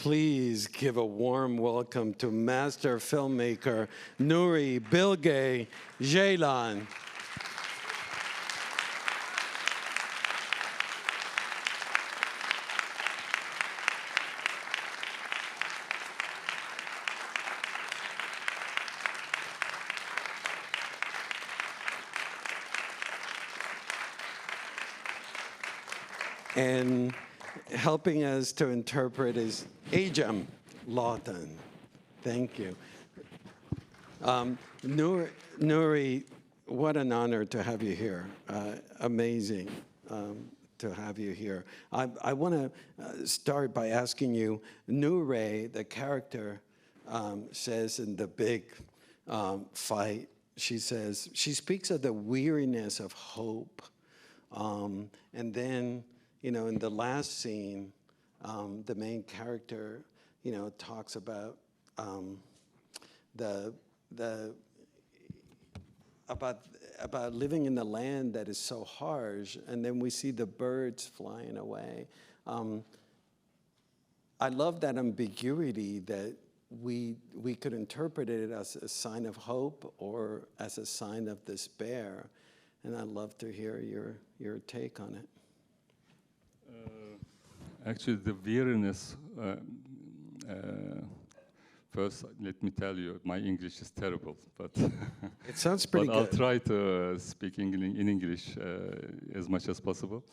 please give a warm welcome to master filmmaker Nuri Bilge Ceylan. And helping us to interpret is Ajam Lawton. Thank you. Nuri, what an honor to have you here. Amazing to have you here. I want to start by asking you, Nuri, the character, says in the big fight, she speaks of the weariness of hope. And then, you know, in the last scene, the main character, you know, talks about about living in the land that is so harsh, and then we see the birds flying away. I love that ambiguity that we could interpret it as a sign of hope or as a sign of despair, and I'd love to hear your take on it. Actually, the weariness, first, let me tell you, my English is terrible, but it sounds pretty good. I'll try to speak in English as much as possible.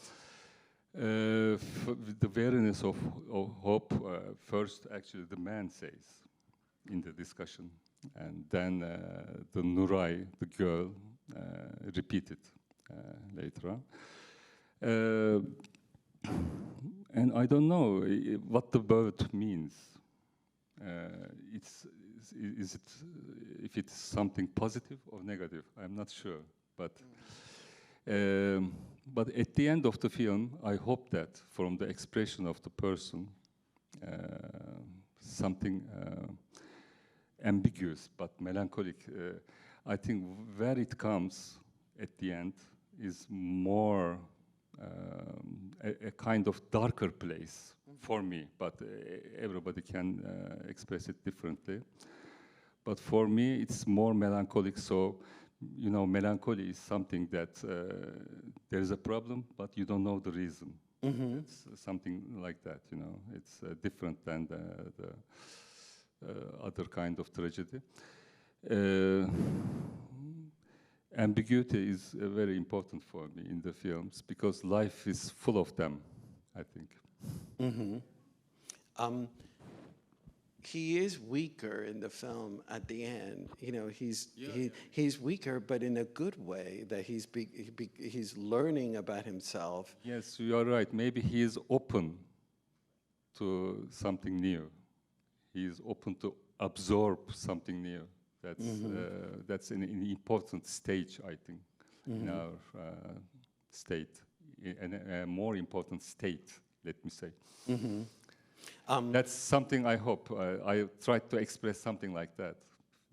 The weariness of hope, first, actually, the man says in the discussion, and then the Nurai, the girl, repeated later on. And I don't know what the word means. If it's something positive or negative, I'm not sure. But at the end of the film, I hope that from the expression of the person, something ambiguous but melancholic, I think where it comes at the end is more a kind of darker place for me, but everybody can express it differently. But for me, it's more melancholic. So, you know, melancholy is something that there is a problem, but you don't know the reason. Mm-hmm. It's something like that, you know. It's different than the other kind of tragedy. Ambiguity is very important for me in the films because life is full of them, I think. Mm-hmm. He is weaker in the film at the end. You know, he's weaker, but in a good way. That he's learning about himself. Yes, you are right. Maybe he is open to something new. He is open to absorb something new. That's an important stage, I think, in our state, and a more important state, let me say. That's something I hope. I tried to express something like that,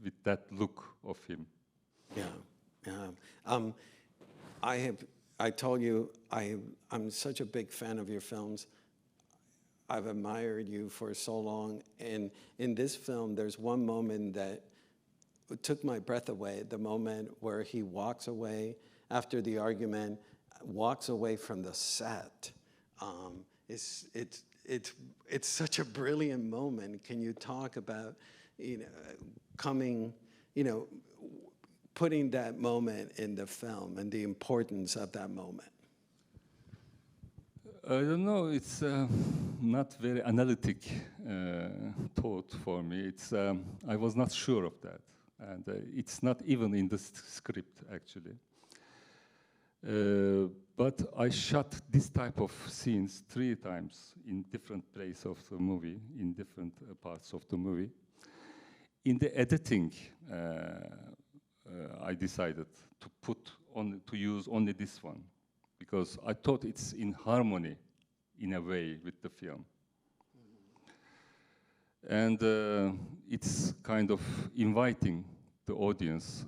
with that look of him. Yeah. I told you, I'm such a big fan of your films. I've admired you for so long, and in this film, there's one moment that it took my breath away, the moment where he walks away after the argument, walks away from the set. It's such a brilliant moment. Can you talk about, you know, putting that moment in the film and the importance of that moment? I don't know. It's not very analytic thought for me. It's I was not sure of that. And it's not even in the script, actually. But I shot this type of scenes 3 times in different places of the movie, in different parts of the movie. In the editing, I decided to use only this one, because I thought it's in harmony, in a way, with the film. And it's kind of inviting the audience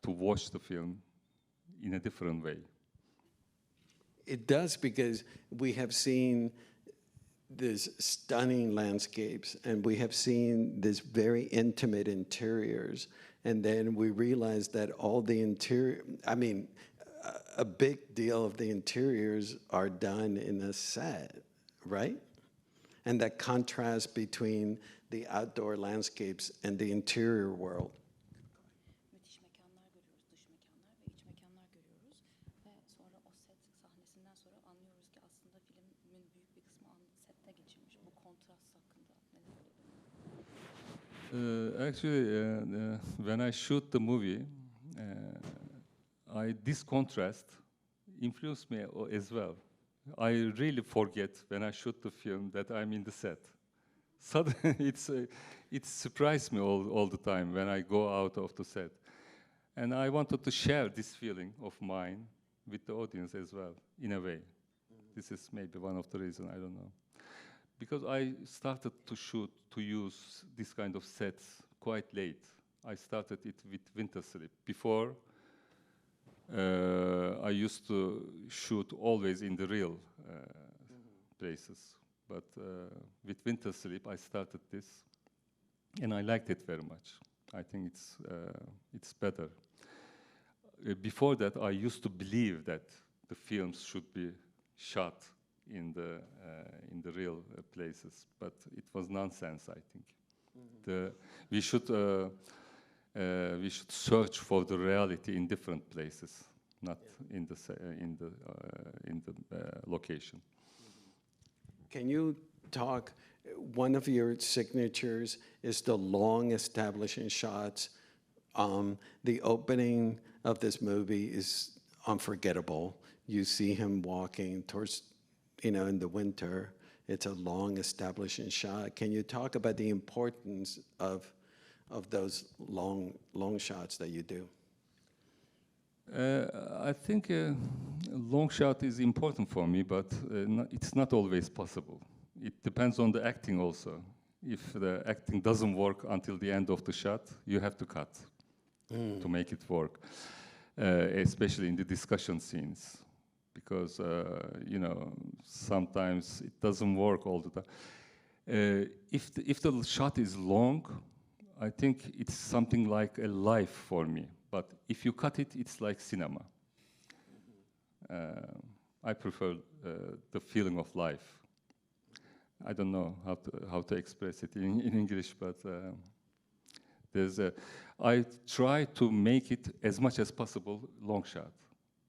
to watch the film in a different way. It does, because we have seen these stunning landscapes, and we have seen this very intimate interiors, and then we realize that all the interior, I mean, a big deal of the interiors are done in a set, right? And that contrast between the outdoor landscapes and the interior world. Müthiş mekanlar görüyoruz, dış mekanlar ve iç mekanlar görüyoruz. Ve sonra o set sahnesinden sonra anlıyoruz ki aslında filmin büyük bir kısmı sette geçirmiş. Bu kontrast hakkında neler söyleyebilirsiniz? Actually, when I shoot the movie, this contrast influenced me as well. I really forget when I shoot the film that I'm in the set. Suddenly, it surprised me all the time when I go out of the set. And I wanted to share this feeling of mine with the audience as well, in a way. This is maybe one of the reasons, I don't know. Because I started to use this kind of sets quite late. I started it with Winter Sleep. Before, I used to shoot always in the real places. But with Winter Sleep, I started this, and I liked it very much. I think it's better. Before that, I used to believe that the films should be shot in the real places, but it was nonsense, I think. We should search for the reality in different places, not in the location. Can you talk, one of your signatures is the long establishing shots. The opening of this movie is unforgettable. You see him walking towards, in the winter. It's a long establishing shot. Can you talk about the importance of those long shots that you do? I think a long shot is important for me, but it's not always possible. It depends on the acting also. If the acting doesn't work until the end of the shot, you have to cut to make it work, especially in the discussion scenes, because sometimes it doesn't work all the time. If the shot is long, I think it's something like a life for me. But if you cut it, it's like cinema. I prefer the feeling of life. I don't know how to express it in English, but I try to make it as much as possible long shot,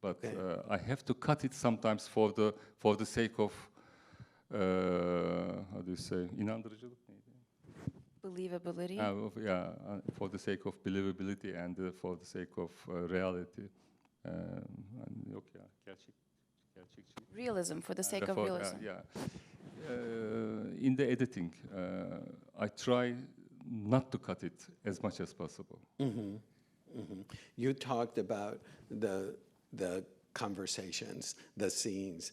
but I have to cut it sometimes for the sake of how do you say, inandırıcılık? Believability. For the sake of believability and for the sake of reality. Realism, for the sake of realism. In the editing, I try not to cut it as much as possible. Mm-hmm. Mm-hmm. You talked about the conversations, the scenes.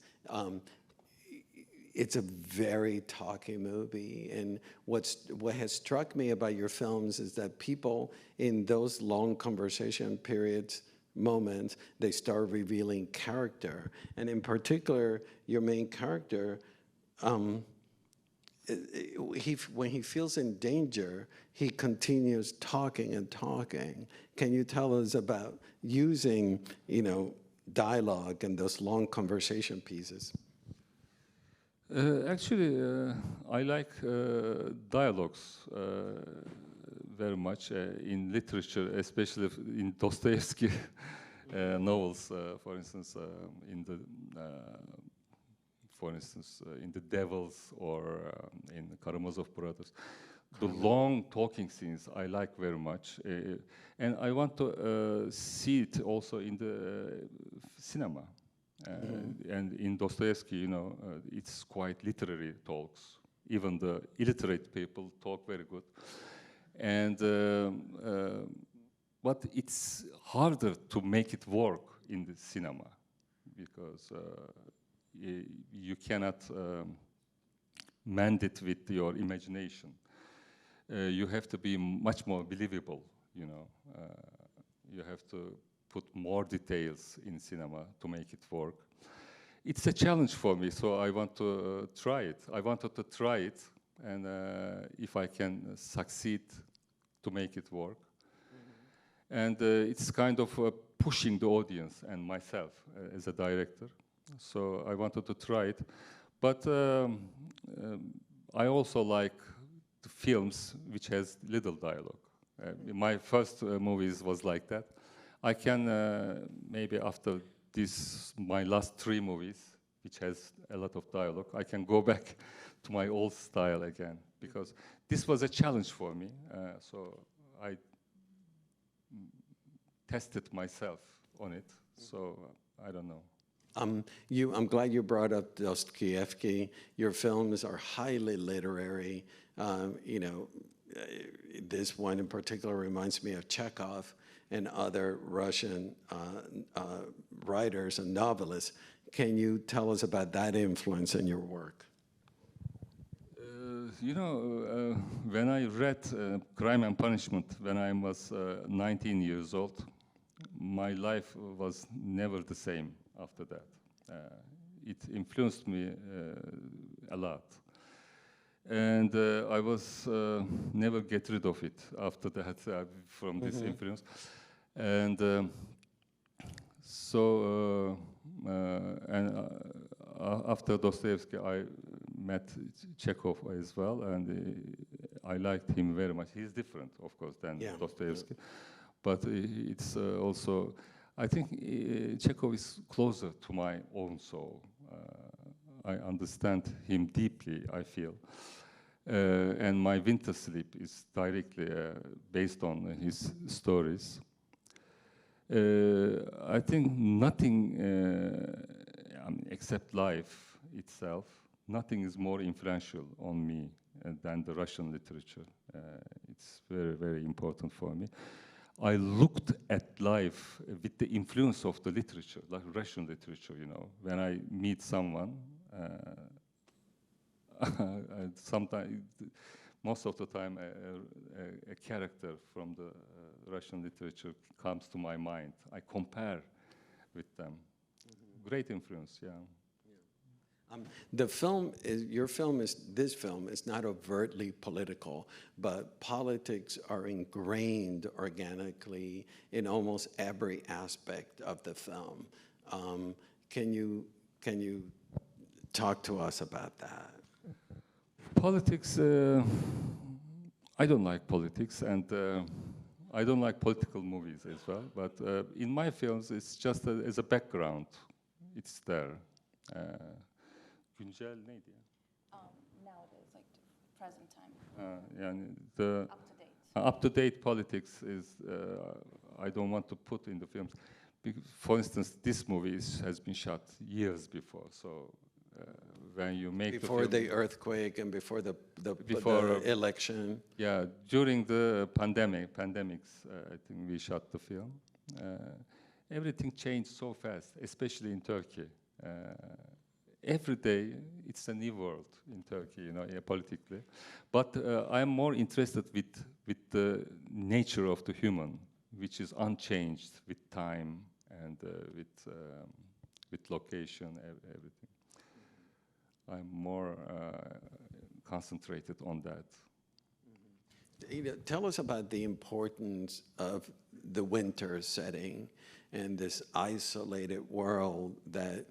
It's a very talky movie, and what has struck me about your films is that people in those long conversation periods, moments, they start revealing character, and in particular, your main character, when he feels in danger, he continues talking and talking. Can you tell us about using, dialogue and those long conversation pieces? Actually, I like dialogues very much in literature, especially in Dostoevsky novels. For instance, in The Devils or in Karamazov Brothers. The long talking scenes I like very much, and I want to see it also in the cinema. And in Dostoevsky, it's quite literary talks. Even the illiterate people talk very good. And but it's harder to make it work in the cinema because you cannot mend it with your imagination. You have to be much more believable. You have to put more details in cinema to make it work. it's a challenge for me, so I want to try it. I wanted to try it, and if I can succeed to make it work. And it's kind of pushing the audience and myself as a director. So I wanted to try it. But I also like the films which has little dialogue. My first movies was like that. I can, maybe after this, my last 3 movies, which has a lot of dialogue, I can go back to my old style again. Because this was a challenge for me. So I tested myself on it, so I don't know. I'm glad you brought up Dostoevsky. Your films are highly literary. You know, this one in particular reminds me of Chekhov and other Russian writers and novelists. Can you tell us about that influence in your work? You know, when I read Crime and Punishment when I was 19 years old, my life was never the same after that. It influenced me a lot. And I was never get rid of it after that from this influence. And after Dostoevsky, I met Chekhov as well, and I liked him very much. He's different, of course, than Dostoevsky. But it's also, I think Chekhov is closer to my own soul. I understand him deeply, I feel. And my Winter Sleep is directly based on his stories. I think nothing, except life itself, nothing is more influential on me than the Russian literature. It's very, very important for me. I looked at life with the influence of the literature, like Russian literature, you know. When I meet someone, sometimes, most of the time, a character from the Russian literature comes to my mind. I compare with them. Great influence, yeah. The film is, this film is not overtly political, but politics are ingrained organically in almost every aspect of the film. Can you talk to us about that? Politics, I don't like politics, and I don't like political movies as well, but in my films, it's just as a background. It's there. Güncel neydi ya? Nowadays, like the present time. Yani the Up to date. Up-to-date politics is, I don't want to put in the films. For instance, this movie has been shot years before, so when you make before the film, the earthquake and before the election. Yeah, during the pandemics, I think we shot the film. Everything changed so fast, especially in Turkey. Every day, it's a new world in Turkey, you know, politically. But I'm more interested with the nature of the human, which is unchanged with time and with location, everything. I'm more concentrated on that. Tell us about the importance of the winter setting and this isolated world that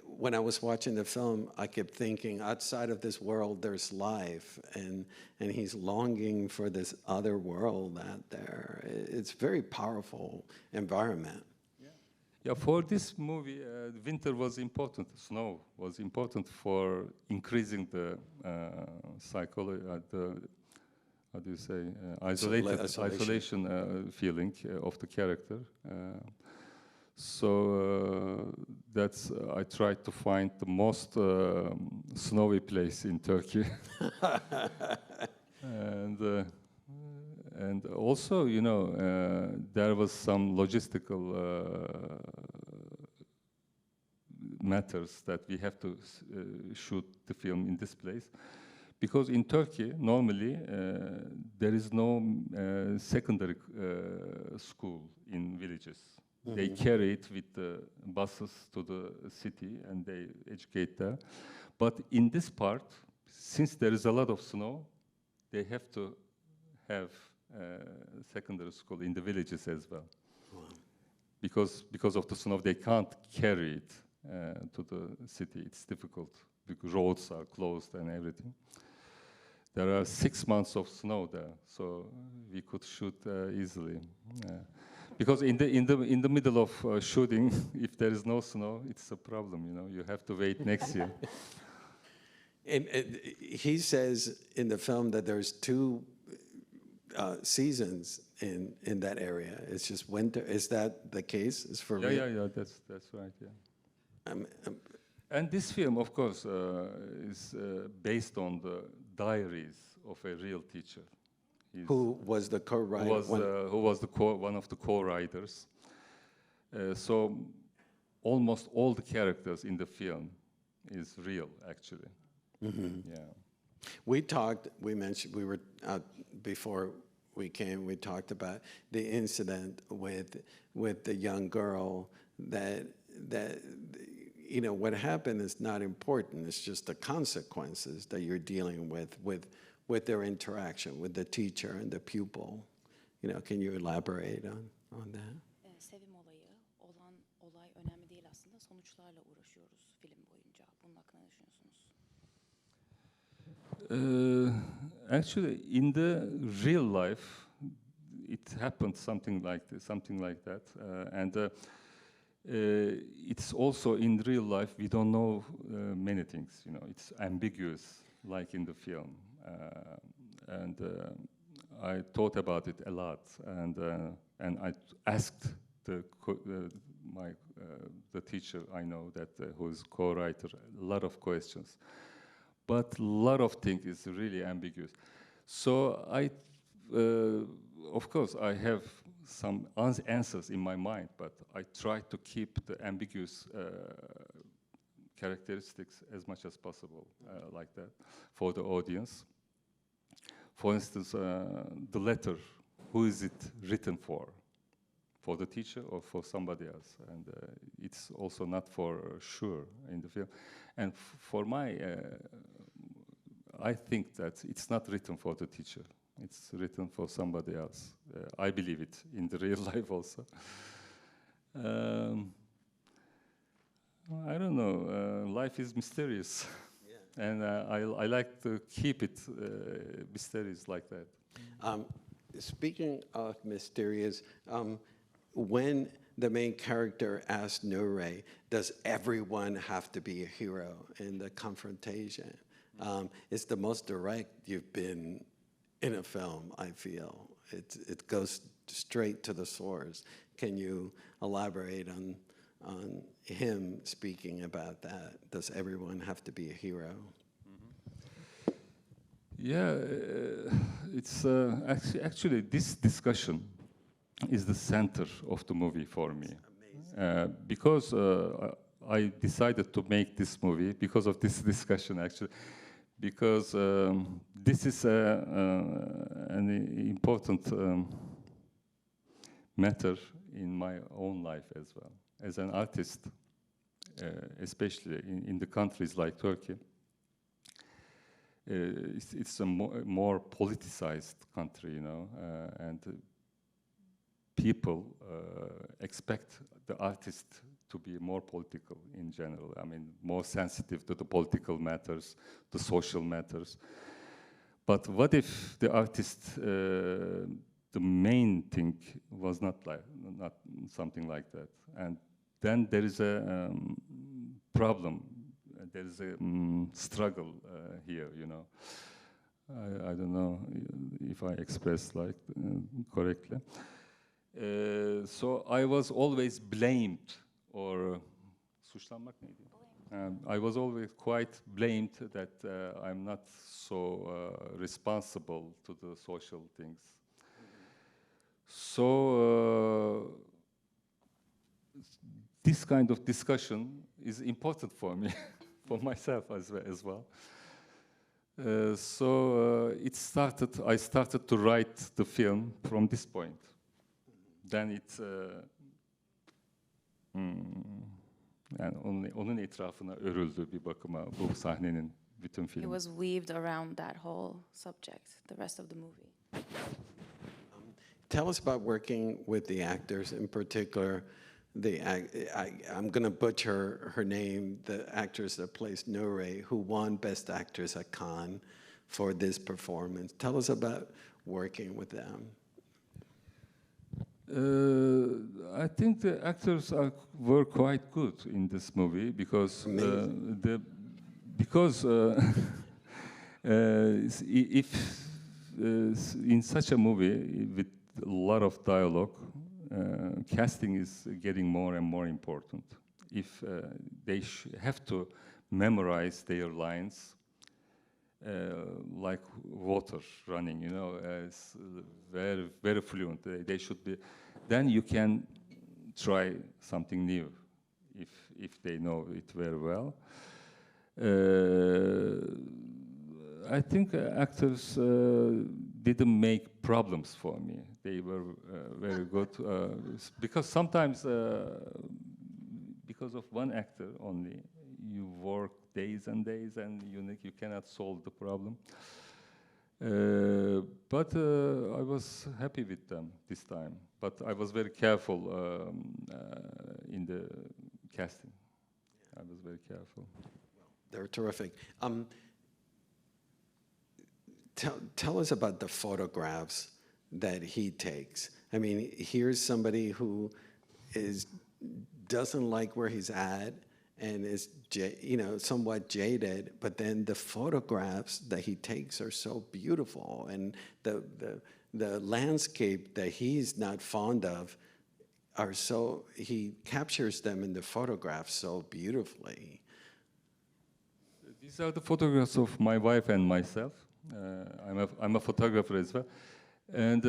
when I was watching the film, I kept thinking, outside of this world, there's life, and he's longing for this other world out there. It's a very powerful environment. Yeah, for this movie, winter was important. Snow was important for increasing the psychology, how do you say, isolation feeling of the character. So that's, I tried to find the most snowy place in Turkey. And also, you know, there was some logistical matters that we have to shoot the film in this place. Because in Turkey, normally, there is no secondary school in villages. They carry it with the buses to the city and they educate there. But in this part, since there is a lot of snow, they have to have secondary school in the villages as well. Wow. Because of the snow, they can't carry it to the city. It's difficult because roads are closed and everything. There are 6 months of snow there, so we could shoot easily. Because in the middle of shooting, if there is no snow, it's a problem. You know, you have to wait next year. And he says in the film that there's 2 seasons in that area. It's just winter. Is that the case? Is for real? Yeah. That's right. Yeah. And this film, of course, is based on the diaries of a real teacher. Who was the co-writer? Who was one of the co-writers. So almost all the characters in the film is real, actually. Mm-hmm. Yeah. We mentioned, we were before we came, we talked about the incident with the young girl that you know, what happened is not important. It's just the consequences that you're dealing with their interaction with the teacher and the pupil. You know, can you elaborate on that? Sevim olayı olan olay önemli değil aslında. Sonuçlarla uğraşıyoruz film boyunca. Bunun hakkında ne düşünüyorsunuz? Actually, in the real life, it happened something like that, and it's also in real life we don't know many things. You know, it's ambiguous, like in the film, and I thought about it a lot, and I asked the teacher I know that who's co-writer a lot of questions. But a lot of things is really ambiguous. So of course, I have some answers in my mind, but I try to keep the ambiguous characteristics as much as possible, like that, for the audience. For instance, the letter, who is it written for? For the teacher or for somebody else? And it's also not for sure in the film. And for I think that it's not written for the teacher. It's written for somebody else. I believe it in the real life also. I don't know. Life is mysterious. Yeah. And I like to keep it mysterious like that. Speaking of mysterious, when the main character asked Nuri, does everyone have to be a hero in the confrontation? It's the most direct you've been in a film, I feel. It goes straight to the source. Can you elaborate on him speaking about that? Does everyone have to be a hero? Mm-hmm. Yeah, it's actually this discussion is the center of the movie for me. Because I decided to make this movie because of this discussion, actually. Because this is an important matter in my own life as well. As an artist, especially in the countries like Turkey, it's a more politicized country, you know, and people expect the artist to be more political in general. I mean, more sensitive to the political matters, the social matters. But what if the artist, the main thing was not something like that? And then there is a problem. There is a struggle here, you know. I don't know if I expressed correctly. So I was always blamed, or suçlanmak neydi? I was always quite blamed that I'm not so responsible to the social things. So this kind of discussion is important for me, for myself as well. So I started to write the film from this point. Then Yani onun etrafına örüldü bir bakıma bu sahnenin bütün It film. was weaved around that whole subject, the rest of the movie. Tell us about working with the actors, in particular. I'm going to butcher her name, the actress that plays Nuri, who won Best Actress at Cannes for this performance. Tell us about working with them. I think the actors were quite good in this movie because if in such a movie with a lot of dialogue, casting is getting more and more important. If they have to memorize their lines like water running, you know, it's very, very fluent. They should be. Then you can try something new if they know it very well. I think actors didn't make problems for me. They were very good because sometimes because of one actor only, you work days and days and you cannot solve the problem. But I was happy with them this time. But I was very careful in the casting. I was very careful. They're terrific. Tell us about the photographs that he takes. I mean, here's somebody who doesn't like where he's at and is, somewhat jaded, but then the photographs that he takes are so beautiful, and the landscape that he's not fond of he captures them in the photographs so beautifully. These are the photographs of my wife and myself. I'm a photographer as well, and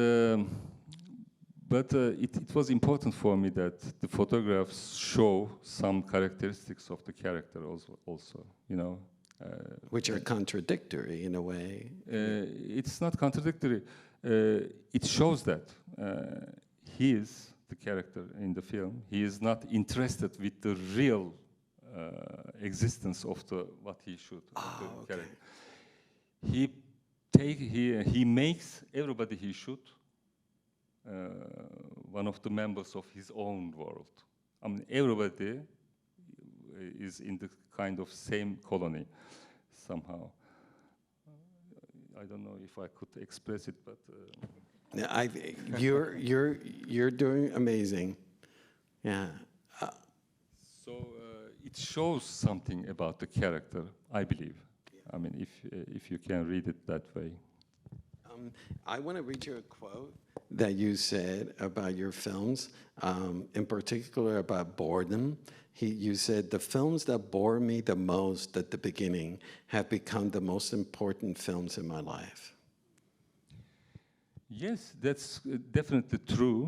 but it was important for me that the photographs show some characteristics of the character also, you know. Which are contradictory in a way. It's not contradictory. It shows that he is the character in the film. He is not interested with the real existence of what he should. Okay. He makes everybody he should one of the members of his own world. I mean, everybody is in the kind of same colony somehow. I don't know if I could express it, but Yeah, you're doing amazing. Yeah. So it shows something about the character, I believe. I mean, if you can read it that way. I want to read you a quote that you said about your films, in particular about boredom. You said, "The films that bore me the most at the beginning have become the most important films in my life." Yes, that's definitely true.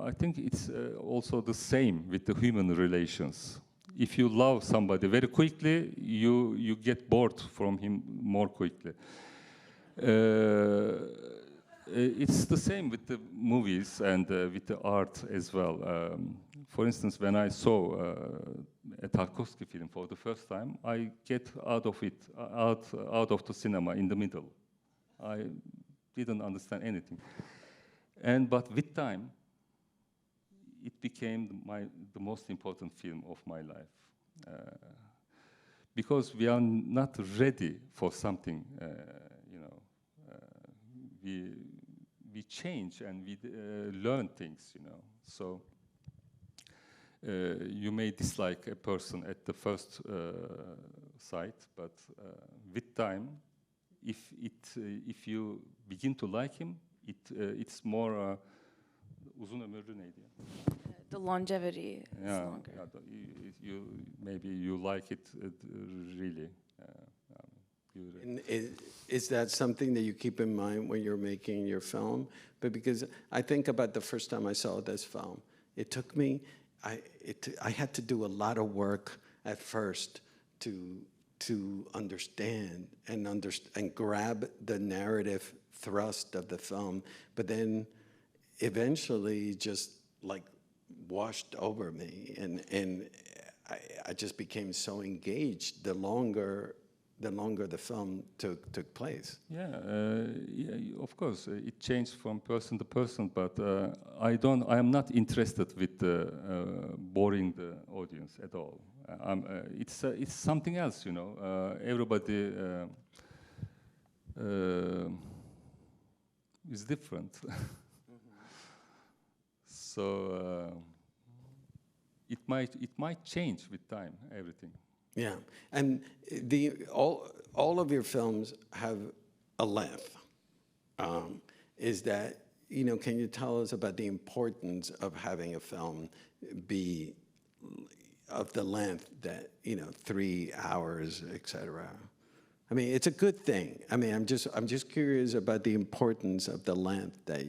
I think it's also the same with the human relations. If you love somebody very quickly, you get bored from him more quickly. It's the same with the movies and with the art as well. For instance, when I saw a Tarkovsky film for the first time, I get out of the cinema in the middle. I didn't understand anything. But with time, it became the most important film of my life. Because we are not ready for something, we change and we learn things, So you may dislike a person at the first sight, but with time, if you begin to like him, it's more uzun ömürlü neydi? The longevity is longer. Maybe you like it really. And is that something that you keep in mind when you're making your film? But because I think about the first time I saw this film, it took me, I had to do a lot of work at first to understand and grab the narrative thrust of the film. But then eventually just like washed over me, and I just became so engaged the longer the film took place. Yeah, of course, it changed from person to person, but I am not interested with boring the audience at all. It's something else, you know. Everybody is different. So it might change with time, everything. Yeah, and all of your films have a length. Is that, you know, can you tell us about the importance of having a film be of the length that, you know, 3 hours, etc.? I mean, it's a good thing. I mean, I'm just curious about the importance of the length that.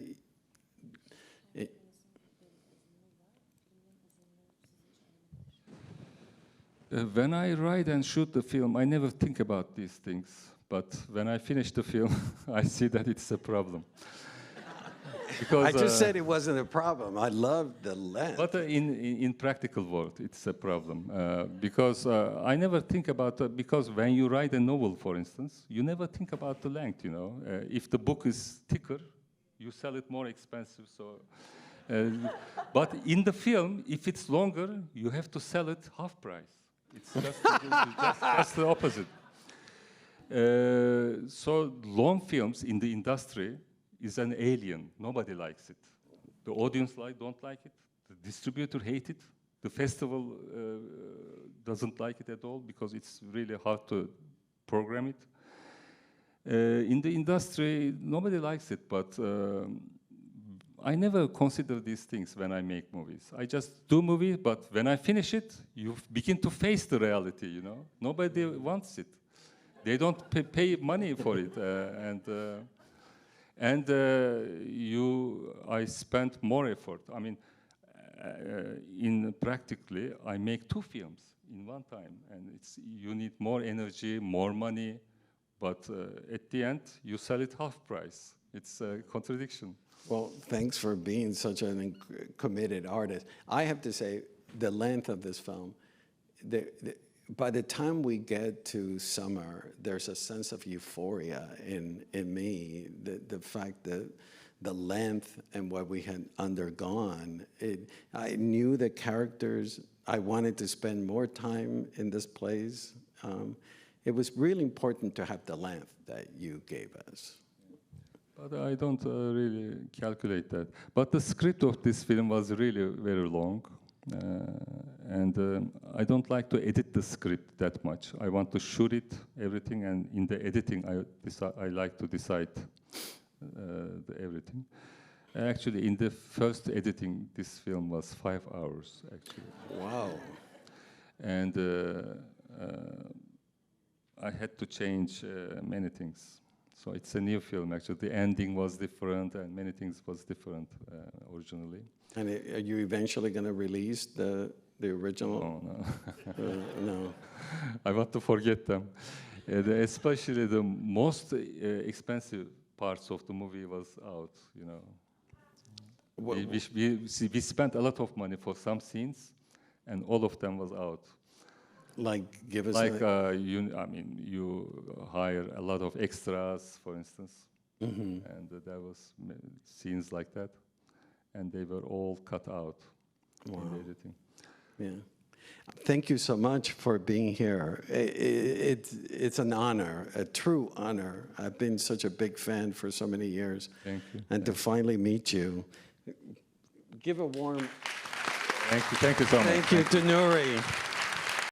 When I write and shoot the film, I never think about these things. But when I finish the film, I see that it's a problem. Because, I just said it wasn't a problem. I love the length. But in practical world, it's a problem. Because I never think about, because when you write a novel, for instance, you never think about the length, you know. If the book is thicker, you sell it more expensive. So, but in the film, if it's longer, you have to sell it half price. It's just the opposite. So long films in the industry is an alien. Nobody likes it. The audience don't like it. The distributor hates it. The festival doesn't like it at all because it's really hard to program it. In the industry, nobody likes it, but I never consider these things when I make movies. I just do movies, but when I finish it, you begin to face the reality, you know? Nobody wants it. They don't pay money for it. I spent more effort. I mean, practically, I make 2 films in one time. And you need more energy, more money, but at the end, you sell it half price. It's a contradiction. Well, thanks for being such a committed artist. I have to say, the length of this film, by the time we get to summer, there's a sense of euphoria in me. The fact that the length and what we had undergone, I knew the characters. I wanted to spend more time in this place. It was really important to have the length that you gave us. But I don't really calculate that. But the script of this film was really very long. And I don't like to edit the script that much. I want to shoot it, everything, and in the editing, I like to decide everything. Actually, in the first editing, this film was 5 hours, actually. Wow. And I had to change many things. So it's a new film, actually. The ending was different, and many things was different originally. And are you eventually going to release the original? Oh, no. No. I want to forget them. Especially the most expensive parts of the movie was out, you know. We spent a lot of money for some scenes, and all of them was out. Like, give us you hire a lot of extras, for instance, and there was scenes like that, and they were all cut out in the editing. Yeah. Thank you so much for being here. It's an honor, a true honor. I've been such a big fan for so many years. Thank you. And to finally meet you. Give a warm... Thank you so much. Thank you to Nuri.